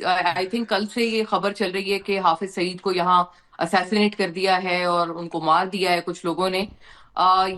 I think कल से ये खबर चल रही है कि हाफिज सईद को यहाँ असैसिनेट कर दिया है और उनको मार दिया है कुछ लोगों ने।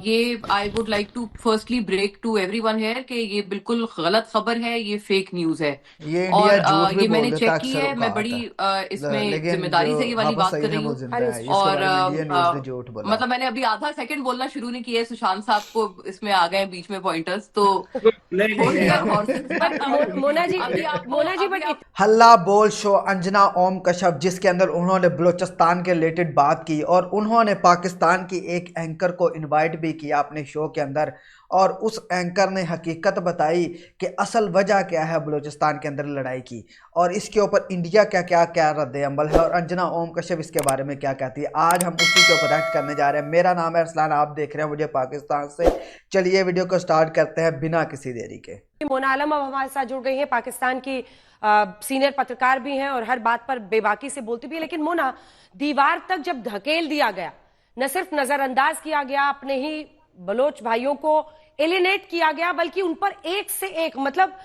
ये I would like to firstly break to everyone here कि ये बिल्कुल गलत खबर है, ये फेक न्यूज है। ये इंडिया और झूठ भी ये बोल मैंने देता चेक है की अक्सर है, मैं औकात बड़ी है। इसमें लेकिन जो जिम्मेदारी से ये वाली हाफिज बात कर सईद है रही वो हूँ। जिंदा है, इसके और बारे में इंडियन न्यूज ने झूठ बोला। मतलब मैंने अभी आधा सेकंड बोलना शुरू नहीं किया है, सुशांत साहब को इसमें आ गए हैं बीच में पॉइंटर्स, तो नहीं नहीं होल्ड नहीं योर आप हॉर्सेस। बट मोना जी, मोना जी, अभी बट आप हल्ला बोल शो अंजना ओम कश्यप, जिसके अंदर उन्होंने बलूचिस्तान के रिलेटेड बात की और उन्होंने पाकिस्तान की एक एंकर को इनवाइट भी किया अपने शो के अंदर। और उस एंकर ने हकीकत बताई कि असल वजह क्या है बलूचिस्तान के अंदर लड़ाई की, और इसके ऊपर इंडिया क्या क्या क्या रद्द अमल है और अंजना ओम कश्यप इसके बारे में क्या कहती है। आज हम उसी के ऊपर एक्ट करने जा रहे हैं। मेरा नाम है अरसलान, आप देख रहे हैं मुझे पाकिस्तान से। चलिए वीडियो को स्टार्ट करते हैं बिना किसी देरी के। मोना आलम अब हमारे साथ जुड़ गई हैं, पाकिस्तान की सीनियर पत्रकार भी हैं और हर बात पर बेबाकी से बोलती भी है। लेकिन मोना, दीवार तक जब धकेल दिया गया, न सिर्फ नजरअंदाज किया गया, अपने ही बलोच भाइयों को एलिनेट किया गया, बल्कि उन पर एक से एक मतलब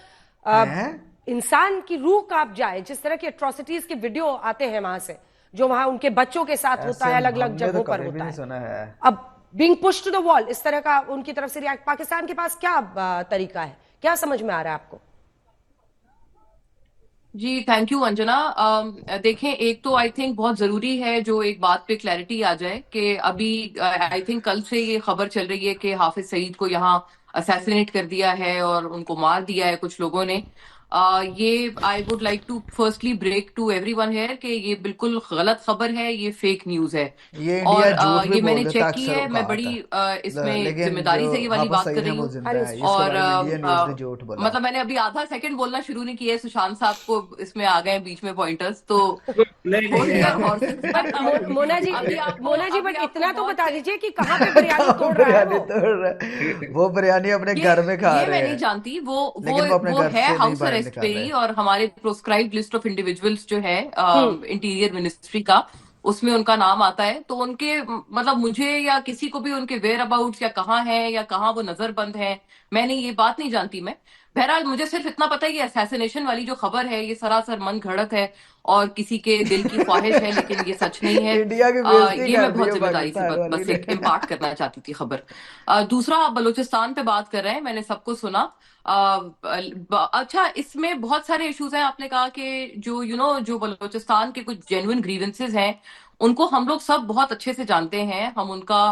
हैं? इंसान की रूह कांप जाए जिस तरह की एट्रोसिटीज के वीडियो आते हैं वहां से, जो वहां उनके बच्चों के साथ होता है, अलग अलग हमने जगहों तो पर कभी भी होता नहीं है। सुना है। अब being push to the wall, इस तरह का उनकी तरफ से रिएक्ट, पाकिस्तान के पास क्या तरीका है, क्या समझ में आ रहा है आपको? जी थैंक यू अंजना। देखें, एक तो आई थिंक बहुत जरूरी है जो एक बात पे क्लैरिटी आ जाए कि अभी आई थिंक कल से ये खबर चल रही है कि हाफिज सईद को यहाँ असैसिनेट कर दिया है और उनको मार दिया है कुछ लोगों ने। ये I would like to firstly break to everyone here कि ये बिल्कुल गलत खबर है, ये फेक न्यूज है। ये और इंडिया झूठ भी ये बोल मैंने देता चेक है की अक्सर है, मैं औकात बड़ी है। इसमें लेकिन जो जिम्मेदारी से ये वाली हाफिज बात कर सईद है रही वो हूँ। जिंदा है, इसके और बारे में इंडियन न्यूज ने झूठ बोला। मतलब मैंने अभी आधा सेकंड बोलना शुरू नहीं किया है, सुशांत साहब को इसमें आ गए हैं बीच में पॉइंटर्स, तो नहीं नहीं होल्ड नहीं योर आप हॉर्सेस। बट मोना जी, अभी बट आपको इतना तो बहुत बता से दीजिए कि कहाँ पे बिरयानी तोड़ रहा है बिरयानी वो? तोड़ रहे, वो बिरयानी अपने घर में खा ये रहे मैं नहीं हैं। जानती, वो लेकिन वो अपने वो घर है से नहीं हाउस बाहर अरेस्ट पे निकाल ही, रहे। और हमारे प्रोस्क्राइब्ड लिस्ट ऑफ इंडिविजुअल्स जो है हम्म। इंटीरियर मिनिस्ट्री का, उसमें उनका नाम आता है। तो उनके मतलब मुझे या किसी को भी उनके वेयर अबाउट्स या कहाँ है या कहाँ वो नजरबंद है, मैंने ये बात नहीं जानती मैं। बहरहाल मुझे सिर्फ इतना पता है कि असैसिनेशन वाली जो खबर है ये सरासर मन घड़त है और किसी के दिल की ख्वाहिश है, लेकिन ये सच नहीं है। इंडिया की बेइज्जती ये कर मैं दी बहुत है जिम्मेदारी से पाकिस्तान वाली बस ने। एक इम्पार्ट करना चाहती थी खबर। दूसरा, आप बलूचिस्तान पे बात कर रहे हैं, मैंने सबको सुना। अच्छा, इसमें बहुत सारे इश्यूज हैं। आपने कहा कि जो जो बलूचिस्तान के कुछ जेन्युइन ग्रीवेंसेस हैं, उनको हम लोग सब बहुत अच्छे से जानते हैं। हम उनका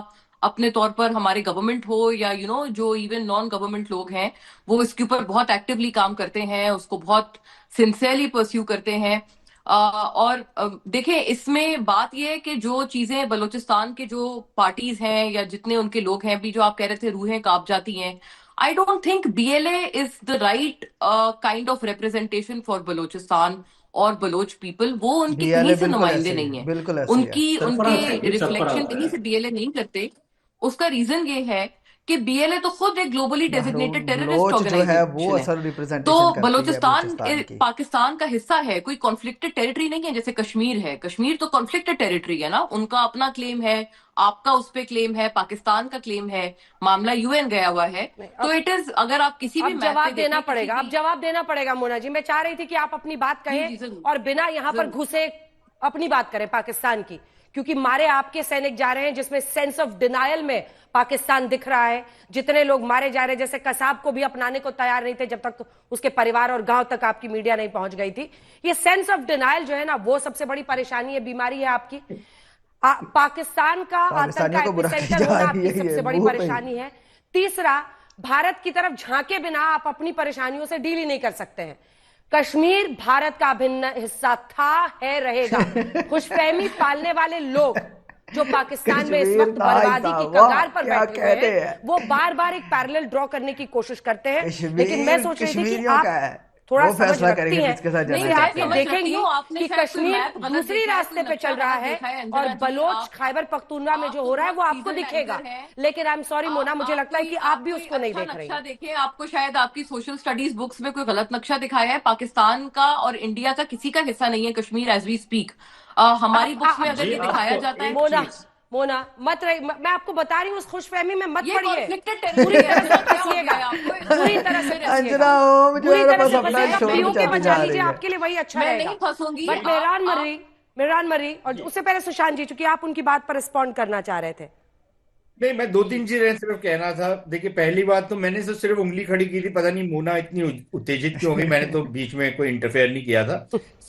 अपने तौर पर, हमारे गवर्नमेंट हो या जो इवन नॉन गवर्नमेंट लोग हैं, वो इसके ऊपर बहुत एक्टिवली काम करते हैं, उसको बहुत सिंसियरली परस्यू करते हैं। और देखें, इसमें बात यह है कि जो चीजें बलूचिस्तान के जो पार्टीज हैं या जितने उनके लोग हैं, अभी जो आप कह रहे थे रूहें कांप जाती हैं, आई don't think BLA is the right kind of representation for Balochistan और बलोच पीपल। वो उनके कहीं बीएलए से बिल्कुल नुमाइंदे ऐसे ही है, नहीं है, बिल्कुल ऐसे ही है। उनकी सरफराज उनके है, रिफ्लेक्शन सरफराज कहीं है। से बीएलए नहीं करते। उसका रीजन ये है कि बीएलए तो खुद एक ग्लोबली डेजिग्नेटेड टेररिस्ट बलोच जो है वो ऑर्गेनाइजेशन है। असल तो रिप्रेजेंटेशन करती है बलूचिस्तान बलूचिस्तान की। पाकिस्तान का हिस्सा है, कोई कॉन्फ्लिक्टेड टेरिटरी नहीं है जैसे कश्मीर है। कश्मीर तो कॉन्फ्लिक्टेड टेरिटरी है ना, उनका अपना क्लेम है, आपका उस पे क्लेम है, पाकिस्तान का क्लेम है, मामला यूएन गया हुआ है। नहीं, तो इट इज, अगर आप किसी भी अब मैप पे जवाब देना देखें, किसी पड़ेगा, अब भी, जवाब देना पड़ेगा मोना जी। मैं चाह रही थी कि आप अपनी बात जी कहें जी जरूर और बिना यहां पर जरूर। घुसे अपनी बात करें पाकिस्तान की, क्योंकि मारे आपके सैनिक जा रहे हैं जिसमें सेंस ऑफ डिनायल में पाकिस्तान दिख रहा है। जितने लोग मारे जा रहे हैं, जैसे कसाब को भी अपनाने को तैयार नहीं थे जब तक उसके परिवार और गांव तक आपकी मीडिया नहीं पहुंच गई थी। ये सेंस ऑफ डिनायल जो है ना, वो सबसे बड़ी परेशानी है, बीमारी है आपकी। पाकिस्तान का आतंक पाकिस्तानियों का को बुराई एपिसेंटर जा होना रही आपकी है ये सबसे बड़ी मुंह पे ही। परेशानी है। तीसरा, भारत की तरफ झांके बिना आप अपनी परेशानियों से डील ही नहीं कर सकते हैं। कश्मीर भारत का अभिन्न हिस्सा था, है, रहेगा। खुशफहमी पालने वाले लोग जो पाकिस्तान में इस कश्मीर वक्त था ही बर्बादी था, की वाह कगार पर क्या बैठे हुए कहते हैं, हैं। वो बार बार एक पैरेलल ड्रॉ करने की कोशिश करते हैं। लेकिन मैं कश्मीर सोच रही थी कि कश्मीरियों का आप है, थोड़ा वो समझ फैसला रखती करेंगे हैं, किसके साथ नहीं, जाना इसलिए मैं आप चाहते ये हैं। समझ रखती देखेंगी हूँ, आपने कि शायद कोई कश्मीर मैप गलत दूसरी देखा है, कोई रास्ते पे नक्शा चल रहा गलत है देखा है अंजना और जी। बलोच आप खैबर पख्तूनवा में आप जो तो हो रहा है बहुत वो आपको सीजन दिखेगा। एंकर हैं। लेकिन आई एम सॉरी मोना, मुझे लगता है कि आप भी उसको नहीं अच्छा देख रही नक्शा हैं। देखें, आपको शायद आपकी सोशल स्टडीज बुक्स में कोई गलत नक्शा दिखाया है। पाकिस्तान का और इंडिया का किसी का हिस्सा नहीं है कश्मीर, एज वी स्पीक। हमारी बुक्स में आप अगर जी ये दिखाया आपको जाता है, एक मोना चीज मोना मत रही, मैं आपको बता रही हूँ, उस खुशफहमी में मत ये पड़िए। कॉन्फ्लिक्टेड पूरी टेरिटरी तरह है, से क्या हो फंसिएगा, गया आपको? पूरी तरह से अंजना फंसिएगा, ओम जो पूरी है ना तरह बस से अपना फंसिएगा। शोर पीओके मचाती बचा जा लीजिए, रही है। आपके लिए वही अच्छा मैं रहेगा। नहीं फंसूंगी। बट मेहरान मर्री और उससे पहले सुशांत जी, चूंकि आप उनकी बात पर रिस्पॉन्ड करना चाह रहे थे। नहीं, मैं दो तीन चीजें सिर्फ कहना था। देखिए, पहली बात तो मैंने तो सिर्फ उंगली खड़ी की थी, पता नहीं मोना इतनी उत्तेजित क्यों हो गई। मैंने तो बीच में कोई इंटरफेयर नहीं किया था।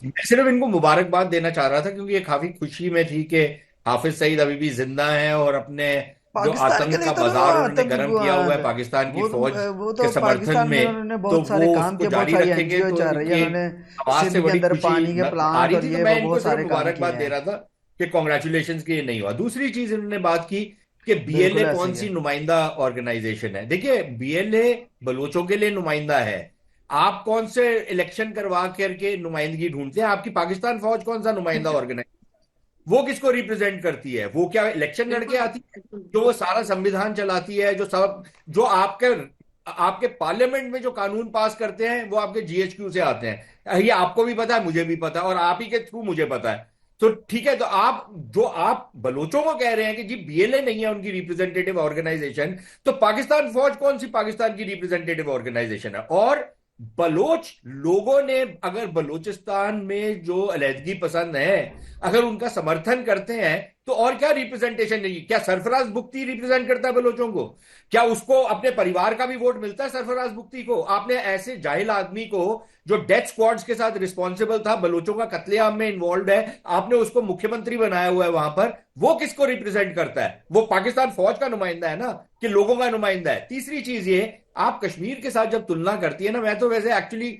मैं सिर्फ इनको मुबारकबाद देना चाह रहा था, क्योंकि ये काफी खुशी में थी कि हाफिज सईद अभी भी जिंदा हैं और अपने जो पाकिस्तान के आतंक लिए का तो देखो बाजार उन्होंने गर्म किया हुआ है आतंकवाद, पाकिस्तान की वो फौज वो के तो समर्थन पाकिस्तान में में, उन्होंने तो बहुत वो सारे काम उसको किए, बहुत जारी सारी रखेंगे एनजीओ तो चल रही है, इनकी उन्होंने आवाज से सिंध के बड़ी अंदर खुशी पानी के आ प्लांट रही और थी। तो ये मैं वो इनको बहुत सिर्फ सारे काम मुबारकबाद किए दे हैं। रहा था कि कॉन्ग्रेचुलेशन कि ये नहीं हुआ। दूसरी चीज इन्होंने बात की कि बिल्कुल बीएलए ऐसे कौन ही सी है। नुमाइंदा ऑर्गेनाइजेशन है। देखिए, बीएलए बलोचों के लिए नुमाइंदा है। आप कौन से इलेक्शन करवा करके नुमाइंदगी ढूंढते हैं? आपकी पाकिस्तान फौज कौन सा नुमाइंदा ऑर्गेनाइजेशन, वो किसको रिप्रेजेंट करती है? वो क्या इलेक्शन लड़के बिल्कुल। आती है? जो वो सारा संविधान चलाती है, जो सब, जो आपके आपके पार्लियामेंट में जो कानून पास करते हैं वो आपके जीएचक्यू से आते हैं। ये आपको भी पता है, मुझे भी पता है, और आप ही के थ्रू मुझे पता है। तो ठीक है, तो आप जो आप बलोचों को कह रहे हैं कि जी बीएलए नहीं है उनकी रिप्रेजेंटेटिव ऑर्गेनाइजेशन, तो पाकिस्तान फौज कौन सी पाकिस्तान की रिप्रेजेंटेटिव ऑर्गेनाइजेशन है? और बलोच लोगों ने अगर बलोचिस्तान में जो अलहदगी पसंद है, अगर उनका समर्थन करते हैं, तो और क्या रिप्रेजेंटेशन नहीं? क्या सरफराज बुख्ती रिप्रेजेंट करता है बलोचों को? क्या उसको अपने परिवार का भी वोट मिलता है सरफराज बुख्ती को? आपने ऐसे जाहिल आदमी को, जो डेथ स्क्वाड्स के साथ रिस्पॉन्सिबल था, बलोचों का कत्लेआम में इन्वॉल्व है, आपने उसको मुख्यमंत्री बनाया हुआ है वहां पर। वो किसको रिप्रेजेंट करता है? वो पाकिस्तान फौज का नुमाइंदा है ना, कि लोगों का नुमाइंदा है? तीसरी चीज ये, आप कश्मीर के साथ जब तुलना करती है ना, मैं तो वैसे एक्चुअली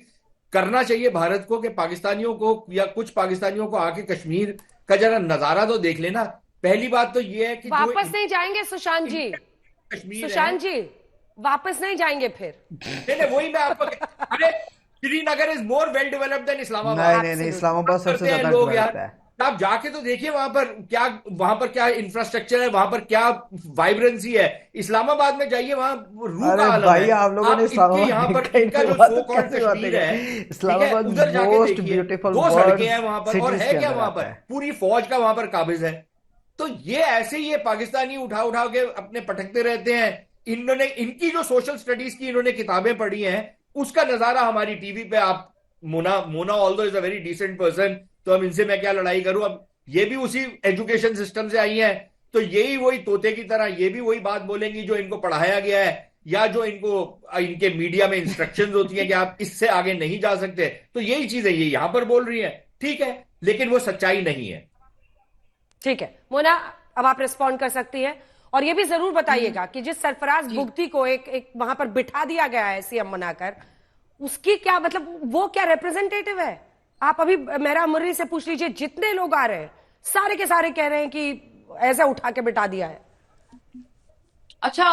करना चाहिए भारत को कि पाकिस्तानियों को या कुछ पाकिस्तानियों को आके कश्मीर का जरा नजारा तो देख लेना। पहली बात तो यह है कि जो वापस नहीं जाएंगे सुशांत जी, कश्मीर है, सुशांत जी वापस नहीं जाएंगे फिर। नहीं नहीं, वही मैं आपको अरे, Srinagar is more well developed than Islamabad. नहीं नहीं नहीं, एब्सोल्युटली। इस्लामाबाद सबसे करते हैं ज्यादा लोग डेवलप्ड यार। है। आप जाके तो देखिए वहां पर क्या इंफ्रास्ट्रक्चर है, वहां पर क्या वाइब्रेंसी है। इस्लामाबाद में जाइए, वहां रूह का अरे आलम है। भाई, आप लोगों ने आप इनके इस्लामाबाद यहाँ पर देखा ही इनका नहीं जो हुआ तो सो कॉल्ड कैसी बातें कश्मीर है, कर। ठीक है, इस्लामाबाद उधर जाके मोस्ट देखिए, ब्यूटीफुल दो सड़कें हैं वर्ल्ड वहां पर, और सिटीज है के क्या अंदर वहां आता पर? है। पूरी फौज का वहां पर काबिज है। तो ये ऐसे ही ये पाकिस्तानी उठा उठा के अपने पटकते रहते हैं। इन्होंने इनकी जो सोशल स्टडीज की इन्होंने किताबें पढ़ी हैं, उसका नजारा हमारी टीवी पे आप, Mona Mona although is a very decent person, तो अब इनसे मैं क्या लड़ाई करूं? अब ये भी उसी एजुकेशन सिस्टम से आई हैं, तो यही वही तोते की तरह ये भी वही बात बोलेंगी जो इनको पढ़ाया गया है, या जो इनको इनके मीडिया में इंस्ट्रक्शंस होती हैं कि आप इससे आगे नहीं जा सकते। तो यही चीजें ये यहां पर बोल रही हैं, ठीक है, लेकिन वो सच्चाई नहीं है। ठीक है मोना, अब आप रिस्पॉन्ड कर सकती हैं, और ये भी जरूर बताइएगा कि जिस सरफराज बुग्ती को एक वहां पर बिठा दिया गया है सीएम बनाकर, उसकी क्या मतलब, वो क्या रिप्रेजेंटेटिव है? आप अभी मेहरा मुर्री से पूछ लीजिए, जितने लोग आ रहे हैं सारे के सारे कह रहे हैं कि ऐसा उठा के बिठा दिया है। अच्छा,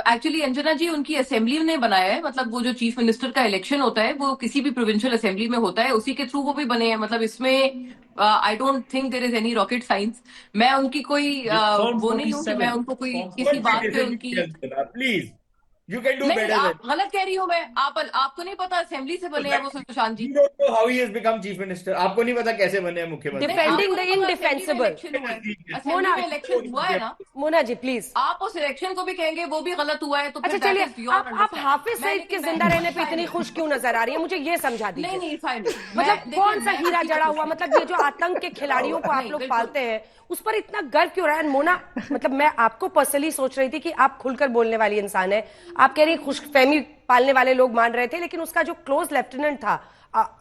एक्चुअली अंजना जी उनकी असेंबली ने बनाया है, मतलब वो जो चीफ मिनिस्टर का इलेक्शन होता है वो किसी भी प्रोविंशियल असेंबली में होता है, उसी के थ्रू वो भी बने हैं। मतलब इसमें I don't think there is any rocket science. मैं उनकी कोई फॉर्म वो नहीं हूं कि मैं 47 उनको कोई फॉर्म किसी बात पे उनकी। प्लीज, यू कैन डू नहीं नहीं, बेटर देन। आप गलत कह रही हूं मैं। आपको नहीं पता असेंबली से बने हैं वो सुशांत जी? You don't know how he has become chief minister. आपको नहीं पता कैसे बने हैं मुख्यमंत्री? नहीं, Defending आपको the नहीं पता असेंबली में indefensible. इलेक्शन हुआ है? असेंबली मोना, में इलेक्शन हुआ है ना? मोना जी प्लीज। आप उस इलेक्शन को भी कहेंगे वो भी गलत हुआ है, तो अच्छा फिर that चलिए, is your आप understanding. हाफिज मैं सईद के लेकिन जिंदा मैं- रहने पे इतनी खुश क्यों नजर आ रही है, मुझे ये समझा नहीं दीजिए। नहीं फाइन। मतलब कौन सा हीरा जड़ा हुआ, मतलब ये जो आतंक के खिलाड़ियों को आप नहीं, लोग बिल्कुल। पालते हैं, उस पर इतना गर्व क्यों रहा है? मोना, मतलब मैं आपको पर्सनली सोच रही थी कि आप खुलकर बोलने वाली इंसान है, आप कह रही खुशफहमी पालने वाले लोग मान रहे थे, लेकिन उसका जो क्लोज लेफ्टिनेंट था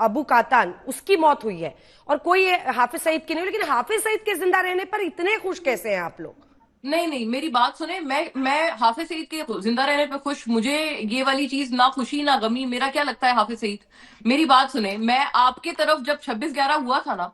अबू कातान, उसकी मौत हुई है, और कोई हाफिज सईद की नहीं, लेकिन हाफिज सईद के जिंदा रहने पर इतने खुश कैसे हैं आप लोग? नहीं नहीं, मेरी बात सुने। मैं हाफिज सईद के जिंदा रहने पे खुश, मुझे ये वाली चीज ना खुशी ना गमी। मेरा क्या लगता है हाफिज सईद, मेरी बात सुने, मैं आपके तरफ जब 26/11 हुआ था ना,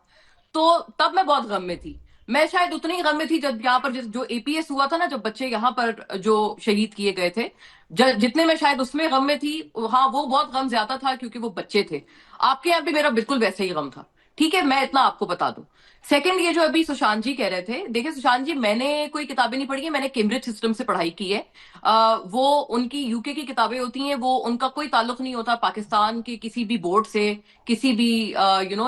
तो तब मैं बहुत गम में थी। मैं शायद उतनी ही गम में थी जब यहाँ पर जो एपीएस हुआ था ना, जब बच्चे यहाँ पर जो शहीद किए गए थे, जितने में शायद उसमें गम में थी। हाँ, वो बहुत गम ज्यादा था क्योंकि वो बच्चे थे। आपके यहाँ भी मेरा बिल्कुल वैसे ही गम था, ठीक है, मैं इतना आपको बता दूं। सेकंड, ये जो अभी सुशांत जी कह रहे थे, देखिए सुशांत जी, मैंने कोई किताबें नहीं पढ़ी है, मैंने कैम्ब्रिज सिस्टम से पढ़ाई की है। वो उनकी यूके की किताबें होती हैं, वो उनका कोई ताल्लुक नहीं होता पाकिस्तान के किसी भी बोर्ड से, किसी भी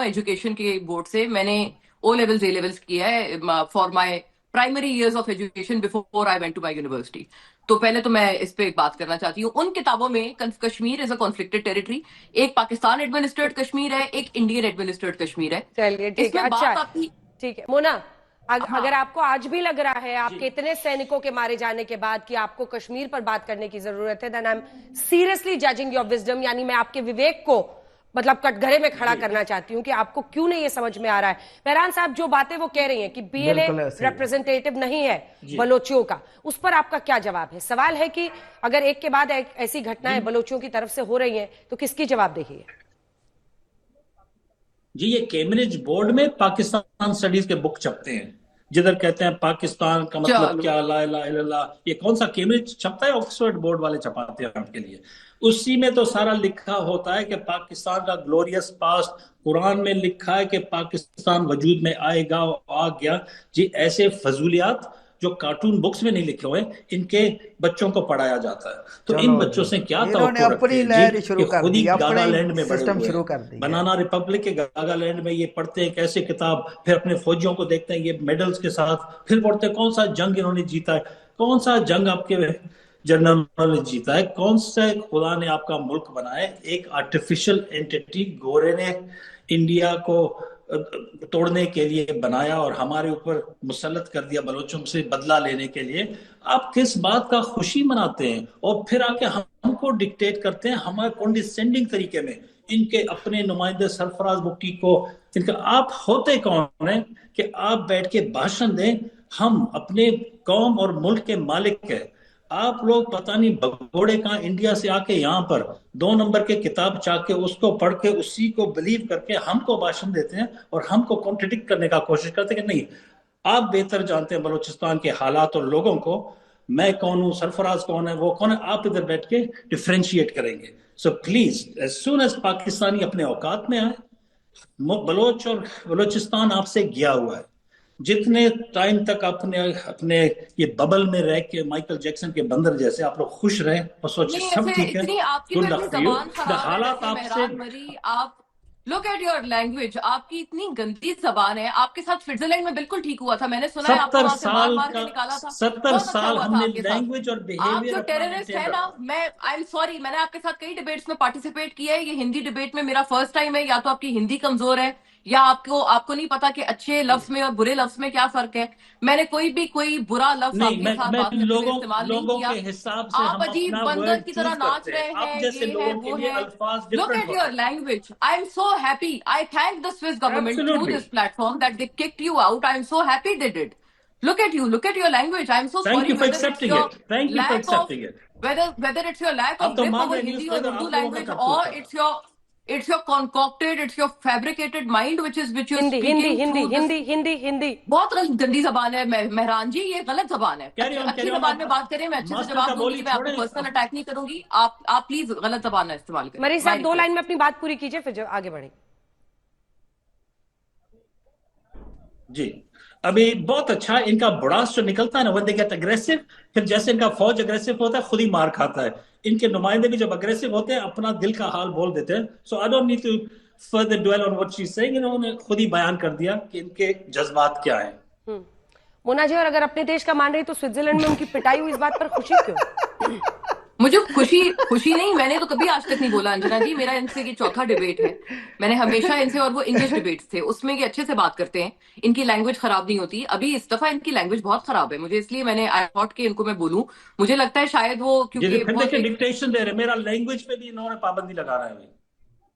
एजुकेशन के बोर्ड से। मैंने ओ लेवल्स ए लेवल्स किया है for my primary years of education before I went to my university. तो पहले तो मैं इस पे एक बात करना चाहती हूँ। उन किताबों में Kashmir is a conflicted territory, एक पाकिस्तान एडमिनिस्ट्रेड कश्मीर है, एक इंडियन एडमिनिस्ट्रेड कश्मीर है। चलिए ठीक है, इसमें अच्छा बात आपकी ठीक है मोना, हाँ। अगर आपको आज भी लग रहा है आपके इतने सैनिकों के मारे जाने के बाद कि आपको कश्मीर पर बात करने की जरूरत है, then I am seriously judging your wisdom, यानी मैं आपके विवेक को मतलब कटघरे में खड़ा करना चाहती हूं कि आपको क्यों नहीं ये समझ में आ रहा है। मेहरान साहब जो बातें वो कह रही हैं कि बीएलए बिल्कुल ऐसे ही है। रिप्रेजेंटेटिव नहीं है बलोचियों का, उस पर आपका क्या जवाब है? सवाल है कि अगर एक के बाद एक ऐसी घटनाएं बलोचियों की तरफ से हो रही हैं तो किसकी जवाबदेही है? जी, ये कैम्ब्रिज बोर्ड में पाकिस्तान स्टडीज के बुक छपते हैं, जिधर कहते हैं पाकिस्तान का मतलब चलो। क्या, ला इलाहा इल्लल्लाह, ये कौन सा कैम्ब्रिज छपता है? ऑक्सफोर्ड बोर्ड वाले छपाते हैं आपके लिए। उसी में तो सारा लिखा होता है कि पाकिस्तान का ग्लोरियस पास्ट, कुरान में लिखा है कि पाकिस्तान वजूद में आएगा और आ गया। जी, ऐसे फजूलियात जो कार्टून बुक्स में नहीं लिखे हुए, इनके बच्चों को पढ़ाया जाता है। तो इन चलो बच्चों जी, से क्या इन्होंने तवक्को अपनी रखें लहर जी, शुरू कि कर खुद ही दी, अपने गागालैंड में बड़े सिस्टम हुए शुरू हैं। कर दी है। बनाना रिपब्लिक के गागालैंड में ये पढ़ते हैं कैसे किताब, फिर अपने फौजियों को देखते हैं ये मेडल्स के साथ, फिर पढ़ते हैं कौन सा जंग इन्होंने जीता है, कौन सा जंग आपके जनरल ने जीता है, कौन से खुदा ने आपका मुल्क बनाया है। एक आर्टिफिशियल एंटिटी गोरे ने इंडिया को तोड़ने के लिए बनाया और हमारे ऊपर मुसल्लत कर दिया बलोचों से बदला लेने के लिए। आप किस बात का खुशी मनाते हैं और फिर आके हमको डिक्टेट करते हैं हमारे कॉन्डिसेंडिंग तरीके में, इनके अपने नुमाइंदे सरफराज बुट्टी को। इनका आप होते कौन है कि आप बैठ के भाषण दें? हम अपने कौम और मुल्क के मालिक हैं। आप लोग पता नहीं भगोड़े कहाँ इंडिया से आके यहाँ पर 2 नंबर के किताब चाके उसको पढ़ के उसी को बिलीव करके हमको भाषण देते हैं और हमको कॉन्ट्रडिक्ट करने का कोशिश करते हैं कि नहीं, आप बेहतर जानते हैं बलूचिस्तान के हालात और लोगों को। मैं कौन हूँ, सरफराज कौन है, वो कौन है, आप इधर बैठ के डिफ्रेंशिएट करेंगे। So please, as soon as Pakistani अपने औकात में आए, बलोच और बलोचिस्तान आपसे गया हुआ है। जितने टाइम तक अपने अपने ये बबल में रह के माइकल जैक्सन के बंदर जैसे आप लोग खुश रहे और सोचे नहीं, सब ऐसे ठीक है, इतनी आपकी गुड तो लक इतनी फॉर यू। जबान द खराब है हालात वैसे आपसे, मेहरान मरी। आप लुक एट योर लैंग्वेज, आपकी इतनी गंदी जबान है। आपके साथ स्विट्जरलैंड में बिल्कुल ठीक हुआ था, मैंने सुना है आपको 70 वहां से मार साल मार के का निकाला था, 70 बहुत अच्छा साल हुआ था हमने आपके साथ। लैंग्वेज और आप बिहेवियर जो अपना टेररिस्ट मेंटेन है ना, रखा। मैं आई एम सॉरी, मैंने आपके साथ कई डिबेट्स में पार्टिसिपेट किया है, ये हिंदी डिबेट में मेरा फर्स्ट टाइम है। या तो आपकी हिंदी कमजोर है, या आपको नहीं पता कि अच्छे लफ्ज में और बुरे लफ्ज में क्या फर्क है। मैंने कोई बुरा लफ्ज नहीं, आपके साथ मैं बात करते हुए लोगों इस्तेमाल नहीं लोगों किया। के हिसाब से आप हम अजीब अपना बंदर वर्ड की तरह चूज नाच करते हैं। रहे आप हैं, जैसे ये है लोगों के वो लिए है। अल्फाज Look डिफरेंट at होते your language. I am so happy. I thank the Swiss government through absolutely. this platform that they kicked you out. I am so happy they did. Look at you. Look at your language. I am so thank sorry you for whether it's accepting your it, thank you for lack of accepting it. whether it's your lack अब of तो grip मान over रहे news Hindi or paper Urdu आप लोगों का language, or करतूत था। it's your concocted, it's your fabricated mind which you're Hindi Hindi speaking Hindi through this. Hindi Hindi Hindi बहुत गंदी जबान है मेहरान जी, ये गलत जबान है। कैरी अच्छी ऑन जबान में आप बात करें, मैं अच्छे से मास्टर जवाब का दूंगी, बोली मैं आपको छोड़े। पर्सनल अटैक नहीं करूंगी। आप प्लीज गलत जबान ना इस्तेमाल करें। मरी साहब My 2 request. लाइन में अपनी बात पूरी कीजिए फिर आगे बढ़े। जी, अभी बहुत अच्छा इनका बुड़ास जो निकलता है ना, when they get aggressive, फिर जैसे इनका फौज अग्रेसिव होता है खुद ही मार खाता है। इनके नुमाइंदे भी जब अग्रेसिव होते हैं अपना दिल का हाल बोल देते हैं। So I don't need to further dwell on what she is saying, इन्होंने खुद ही बयान कर दिया कि इनके जज्बात क्या हैं। मोना जी, और अगर अपने देश का मान रही तो स्विट्जरलैंड में उनकी पिटाई हुई, इस बात पर खुशी क्यों? मुझे खुशी नहीं, मैंने तो कभी आज तक नहीं बोला अंजना जी, मेरा इनसे ये चौथा डिबेट है। मैंने हमेशा इनसे, और वो इंग्लिश डिबेट्स थे, उसमें ये अच्छे से बात करते हैं, इनकी लैंग्वेज खराब नहीं होती। अभी इस दफा इनकी लैंग्वेज बहुत खराब है, मुझे इसलिए मैंने आई थॉट कि इनको मैं बोलूं। मुझे लगता है शायद वो क्योंकि फिर बहुत देखिए डिक्टेशन दे रहे, मेरा लैंग्वेज पे भी इन्होंने पाबंदी लगा रहा है।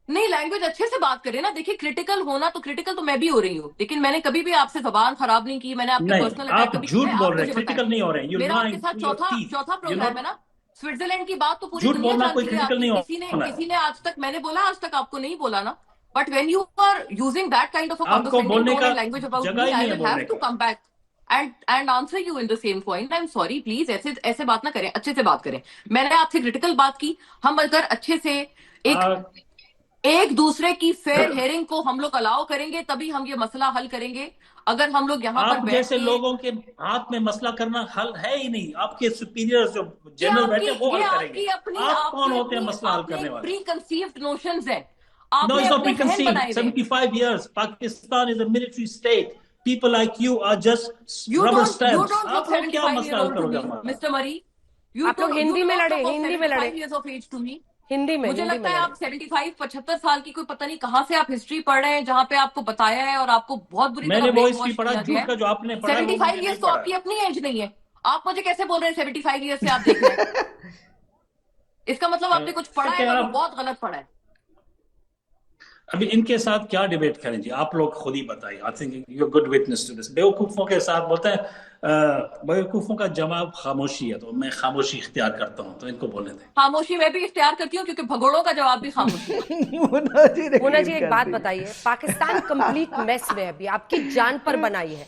नहीं, लैंग्वेज अच्छे से बात करें ना। देखिए, क्रिटिकल होना तो क्रिटिकल तो मैं भी हो रही हूँ, लेकिन मैंने कभी भी आपसे जबान खराब नहीं की, मैंने आपके नहीं, पर्सनल अटैक आप कभी झूठ किया? बोल आप रहे हैं, मुझे क्रिटिकल बताएं। नहीं हो रहे हैं। यू मेरा आपके लाइंग साथ थ्रू योर टीथ। चौथा प्रोग्राम है ना। स्विट्जरलैंड की बात तो पूरी झूठ दुनिया बोलना कोई जानती है क्रिटिकल आपकी। नहीं होना है। किसी ने आज तक, मैंने बोला आज तक आपको नहीं बोला ना, but when you are using that kind of a आपको condescending बोलने tone का and language about जगह me, ही I नहीं है will have बोलने to का। come back and answer you in the same coin. I'm sorry, please ऐसे बात ना करें, अच्छे से बात करें। मैंने आपसे क्रिटिकल बात की, हम अगर अच्छे से एक दूसरे की फेयर हेयरिंग को हम लोग अलाउ करेंगे, तभी हम ये मसला हल करेंगे। अगर हम लोग यहाँ पर आप बैठ जैसे के, लोगों के हाथ में मसला करना हल है ही नहीं। आपके सुपीरियर्स जो जनरल बैठे वो हल करेंगे। आप कौन होते हैं मसला हल करने वाले? प्री कंसीव्ड नोशंस हैं, No, आपने it's not अपने जहन preconceived. बनाए हुए हैं। 75 years. Pakistan is a military state. people like you are just You rubber don't stamps. look आप लोग क्या 75 year मसला हल old to करोगे me, हमारा? Mr. Murray. आप लोग हिंदी में लड़े, हिंदी में लड़े, 75 years of age to me. Hindi में, मुझे हिंदी में लगता है लड़े। आप 75 साल की कोई पता नहीं कहाँ से आप हिस्ट्री पढ़ रहे हैं, जहाँ पे आपको बताया है और आपको बहुत बुरी तरह मैंने वो ब्रेन हिस्ट्री वॉश पढ़ा, किया गया झूठ का है। जो आपने पढ़ा है वो 75 मैंने ईयर्स नहीं तो पढ़ा आपकी है। अपनी एज नहीं है। आप मुझे कैसे बोल रहे हैं 75 ईयर्स से आप देख रहे हैं? इसका मतलब आपने कुछ पढ़ा है, क्या मगर बहुत गलत पढ़ा है। अभी इनके साथ क्या डिबेट करें जी, आप लोग खुद ही बताइए। I think you good witness to this. बेवकूफों के साथ बोलते हैं बेवकूफों का जवाब खामोशी है, तो मैं खामोशी इख्तियार करता हूं, तो इनको बोलने दें। खामोशी मैं भी इख्तियार करती हूँ, क्योंकि भगोड़ों का जवाब भी खामोशी है। मुन्ना जी ने मोना जी क्लीन एक कर बात दी। बताइए, पाकिस्तान कंप्लीट मेस में है अभी, आपकी जान पर बनाई है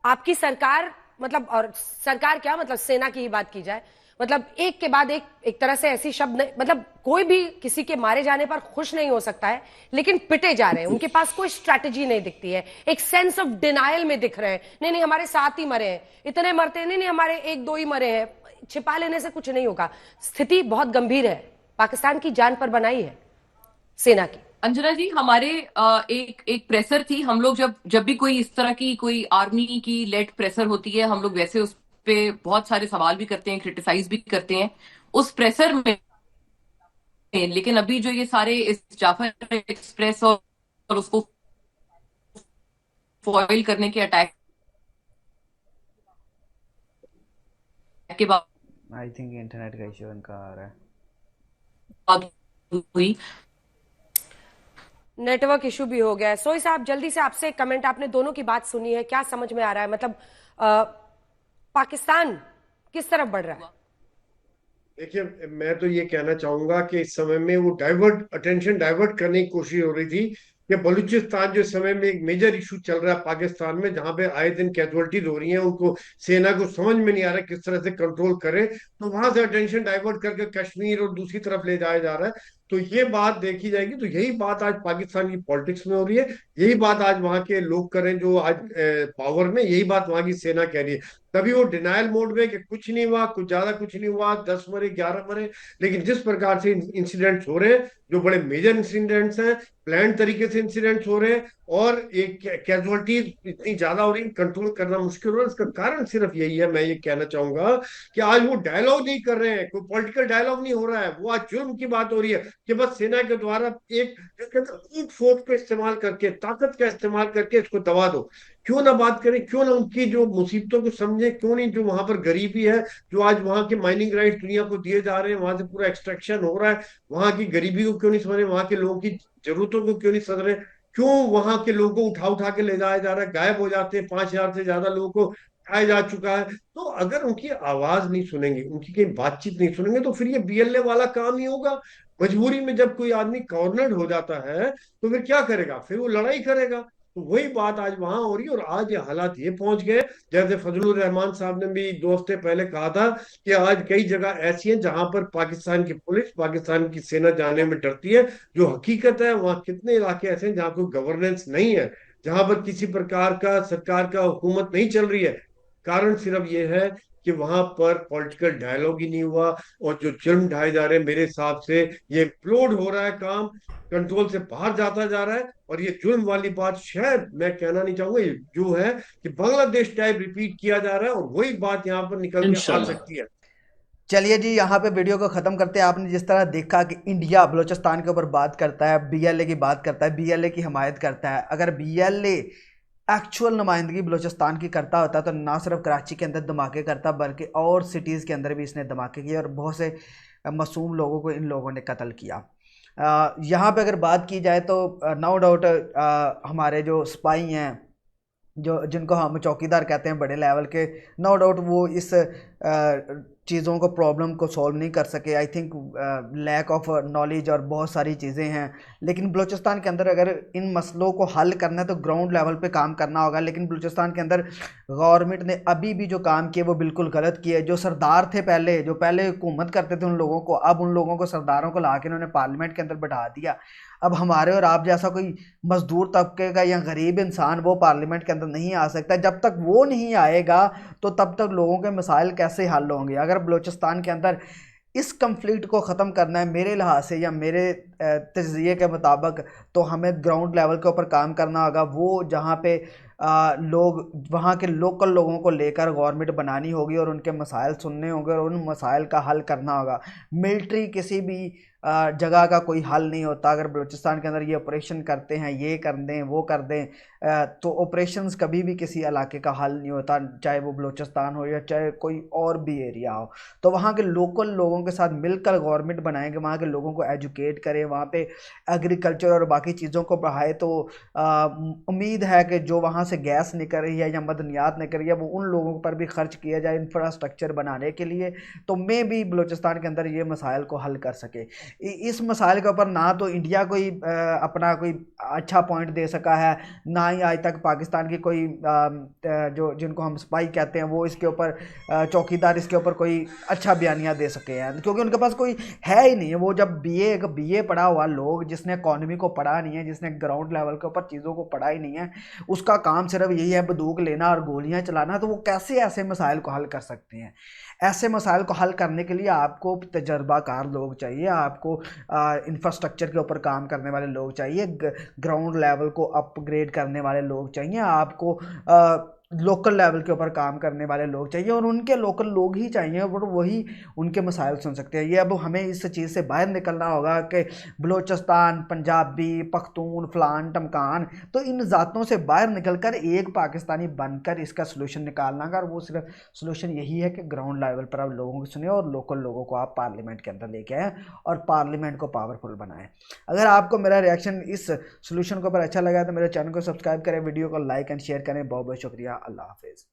आपकी सरकार, मतलब, और सरकार क्या, मतलब सेना की ही बात की जाए, मतलब एक के बाद एक तरह से ऐसी शब्द नहीं, मतलब कोई भी किसी के मारे जाने पर खुश नहीं हो सकता है, लेकिन पिटे जा रहे हैं, उनके पास कोई स्ट्रैटेजी नहीं दिखती है, एक सेंस ऑफ डिनायल में दिख रहे हैं। नहीं नहीं हमारे 7 ही मरे हैं, इतने मरते हैं, नहीं नहीं हमारे 1-2 ही मरे हैं, छिपा लेने से कुछ नहीं होगा। स्थिति बहुत गंभीर है, पाकिस्तान की जान पर बनाई है सेना की। अंजना जी, हमारे एक प्रेसर थी, हम लोग जब भी कोई इस तरह की कोई आर्मी की लेड प्रेसर होती है, हम लोग वैसे उस पे बहुत सारे सवाल भी करते हैं, क्रिटिसाइज भी करते हैं उस प्रेशर में। लेकिन अभी जो ये सारे इस जाफर एक्सप्रेस और उसको फॉइल करने के अटैक के बाद आई थिंक इंटरनेट का इश्यू इनका आ रहा है। हुई, नेटवर्क इशू भी हो गया है। सोई साहब जल्दी से आपसे एक कमेंट, आपने दोनों की बात सुनी है, क्या समझ में आ रहा है, मतलब पाकिस्तान किस तरफ बढ़ रहा है? देखिए, मैं तो ये कहना चाहूंगा कि इस समय में वो अटेंशन डाइवर्ट करने की कोशिश हो रही थी कि बलूचिस्तान जो इस समय में एक मेजर इशू चल रहा है पाकिस्तान में, जहां पे आए दिन कैजुअलिटीज हो रही हैं, उनको सेना को समझ में नहीं आ रहा किस तरह से कंट्रोल करे, तो वहां से अटेंशन डाइवर्ट करके कश्मीर और दूसरी तरफ ले जाया जा रहा है। तो ये बात देखी जाएगी, तो यही बात आज पाकिस्तान की पॉलिटिक्स में हो रही है, यही बात आज वहां के लोग करें जो आज पावर में, यही बात वहां की सेना कह रही है। तभी वो डिनायल मोड में कि कुछ नहीं हुआ, कुछ ज्यादा कुछ नहीं हुआ, 10 मरे 11 मरे, लेकिन जिस प्रकार से इंसिडेंट्स हो रहे हैं, जो बड़े मेजर इंसिडेंट्स हैं, प्लान तरीके से इंसिडेंट्स हो रहे हैं, और एक कैजुअलिटीज इतनी ज्यादा हो रही, कंट्रोल करना मुश्किल हो रहा है, इसका कारण सिर्फ यही है। मैं ये कहना चाहूंगा कि आज वो डायलॉग नहीं कर रहे हैं, कोई पॉलिटिकल डायलॉग नहीं हो रहा है, वो आज जुर्म की बात हो रही है कि बस सेना के द्वारा एक फोर्स का इस्तेमाल करके, ताकत का इस्तेमाल करके इसको दबा दो। क्यों ना बात करें, क्यों ना उनकी जो मुसीबतों को समझे, क्यों नहीं जो वहां पर गरीबी है, जो आज वहां के माइनिंग राइट्स दुनिया को दिए जा रहे हैं, वहां से पूरा एक्सट्रैक्शन हो रहा है, वहां की गरीबी को क्यों नहीं समझ रहे, वहां के लोगों की जरूरतों को क्यों नहीं समझ रहे, क्यों वहां के लोगों को उठा उठा के ले जाया जा रहा है, गायब हो जाते हैं, 5,000 से ज्यादा लोगों को उठाया जा चुका है। तो अगर उनकी आवाज नहीं सुनेंगे, उनकी कहीं बातचीत नहीं सुनेंगे, तो फिर ये बीएलए वाला काम ही होगा। मजबूरी में जब कोई आदमी कॉर्नर्ड हो जाता है, तो फिर क्या करेगा, फिर वो लड़ाई करेगा। तो वही बात आज वहां हो रही है, और आज ये हालात ये पहुंच गए, जैसे फजलुर रहमान साहब ने भी 2 हफ्ते पहले कहा था कि आज कई जगह ऐसी हैं जहां पर पाकिस्तान की पुलिस, पाकिस्तान की सेना जाने में डरती है। जो हकीकत है, वहां कितने इलाके ऐसे हैं जहां कोई गवर्नेंस नहीं है, जहां पर किसी प्रकार का सरकार का हुकूमत नहीं चल रही है। कारण सिर्फ ये है कि वहां पर पॉलिटिकल डायलॉग ही नहीं हुआ, और जो जुर्म ढाए जा रहे हैं, मेरे हिसाब से ये इम्प्लोड हो रहा है, काम कंट्रोल से बाहर जाता जा रहा है। और ये जुल्म वाली बात शायद मैं कहना नहीं चाहूंगा, ये जो है कि बांग्लादेश टाइप रिपीट किया जा रहा है, और वही बात यहाँ पर निकल के आ सकती है। चलिए जी, यहाँ पे वीडियो को ख़त्म करते हैं। आपने जिस तरह देखा कि इंडिया बलूचिस्तान के ऊपर बात करता है, बीएलए की बात करता है, बीएलए की हमायत करता है। अगर बीएलए एक्चुअल नुमाइंदगी बलूचिस्तान की करता होता तो ना सिर्फ कराची के अंदर धमाके करता, बल्कि और सिटीज़ के अंदर भी इसने धमाके किए और बहुत से मासूम लोगों को इन लोगों ने कत्ल किया। यहाँ पे अगर बात की जाए तो नो डाउट हमारे जो स्पाई हैं, जो जिनको हम चौकीदार कहते हैं बड़े लेवल के, नो डाउट वो इस चीज़ों को, प्रॉब्लम को सॉल्व नहीं कर सके। I think lack of knowledge और बहुत सारी चीज़ें हैं। लेकिन बलूचिस्तान के अंदर अगर इन मसलों को हल करना है तो ग्राउंड लेवल पे काम करना होगा। लेकिन बलूचिस्तान के अंदर गवर्नमेंट ने अभी भी जो काम किए वो बिल्कुल गलत किए। जो सरदार थे पहले, जो पहले हुकूमत करते थे, उन लोगों को, अब उन लोगों को, सरदारों को ला के उन्होंने पार्लियामेंट के अंदर बैठा दिया। अब हमारे और आप जैसा कोई मजदूर तबके का या गरीब इंसान वो पार्लियामेंट के अंदर नहीं आ सकता। जब तक वो नहीं आएगा तो तब तक लोगों के मसाइल कैसे हल होंगे। अगर बलूचिस्तान के अंदर इस कंफ्लिक्ट को ख़त्म करना है मेरे लिहाज से या मेरे तजज़िये के मुताबिक, तो हमें ग्राउंड लेवल के ऊपर काम करना होगा। वो जहाँ पे लोग वहाँ के लोकल लोगों को लेकर गवर्नमेंट बनानी होगी और उनके मसाइल सुनने होंगे और उन मसाइल का हल करना होगा। मिलिट्री किसी भी जगह का कोई हल नहीं होता। अगर बलूचिस्तान के अंदर ये ऑपरेशन करते हैं, ये कर दें, वो कर दें, तो ऑपरेशंस कभी भी किसी इलाके का हल नहीं होता, चाहे वो बलूचिस्तान हो या चाहे कोई और भी एरिया हो। तो वहाँ के लोकल लोगों के साथ मिलकर गवर्नमेंट बनाएंगे, वहाँ के लोगों को एजुकेट करें, वहाँ पे एग्रीकल्चर और बाकी चीज़ों को बढ़ाए, तो उम्मीद है कि जो वहाँ से गैस निकल रही है या मदनियात निकल रही है वो उन लोगों पर भी खर्च किया जाए इंफ्रास्ट्रक्चर बनाने के लिए, तो मैं भी बलूचिस्तान के अंदर ये मसाइल को हल कर सके। इस मसाइल के ऊपर ना तो इंडिया कोई अपना कोई अच्छा पॉइंट दे सका है, ना ही आज तक पाकिस्तान की कोई जो जिनको हम स्पाई कहते हैं वो इसके ऊपर चौकीदार इसके ऊपर कोई अच्छा बयानिया दे सके हैं, क्योंकि उनके पास कोई है ही नहीं है। वो जब बीए पढ़ा हुआ लोग, जिसने इकॉनमी को पढ़ा नहीं है, जिसने ग्राउंड लेवल के ऊपर चीज़ों को पढ़ा ही नहीं है, उसका काम सिर्फ यही है बंदूक लेना और गोलियां चलाना, तो वो कैसे ऐसे मसाइल को हल कर सकते हैं। ऐसे मसाइल को हल करने के लिए आपको तजर्बाकार लोग चाहिए, आपको इंफ्रास्ट्रक्चर के ऊपर काम करने वाले लोग चाहिए, ग्राउंड लेवल को अपग्रेड करने वाले लोग चाहिए, आपको लोकल लेवल के ऊपर काम करने वाले लोग चाहिए, और उनके लोकल लोग ही चाहिए और वही उनके मसाइल सुन सकते हैं। ये अब हमें इस चीज़ से बाहर निकलना होगा कि बलूचिस्तान, पंजाबी, पख्तून, फलान टमकान, तो इन ज़ातों से बाहर निकलकर एक पाकिस्तानी बनकर इसका सलूशन निकालना का, और वो सिर्फ सलूशन यही है कि ग्राउंड लेवल पर आप लोगों को सुने और लोकल लोगों को आप पार्लियामेंट के अंदर लेके आएँ और पार्लियामेंट को पावरफुल बनाएं। अगर आपको मेरा रिएक्शन इस सलूशन के ऊपर अच्छा लगा तो मेरे चैनल को सब्सक्राइब करें, वीडियो को लाइक एंड शेयर करें। बहुत बहुत शुक्रिया। अल्लाह हाफिज़।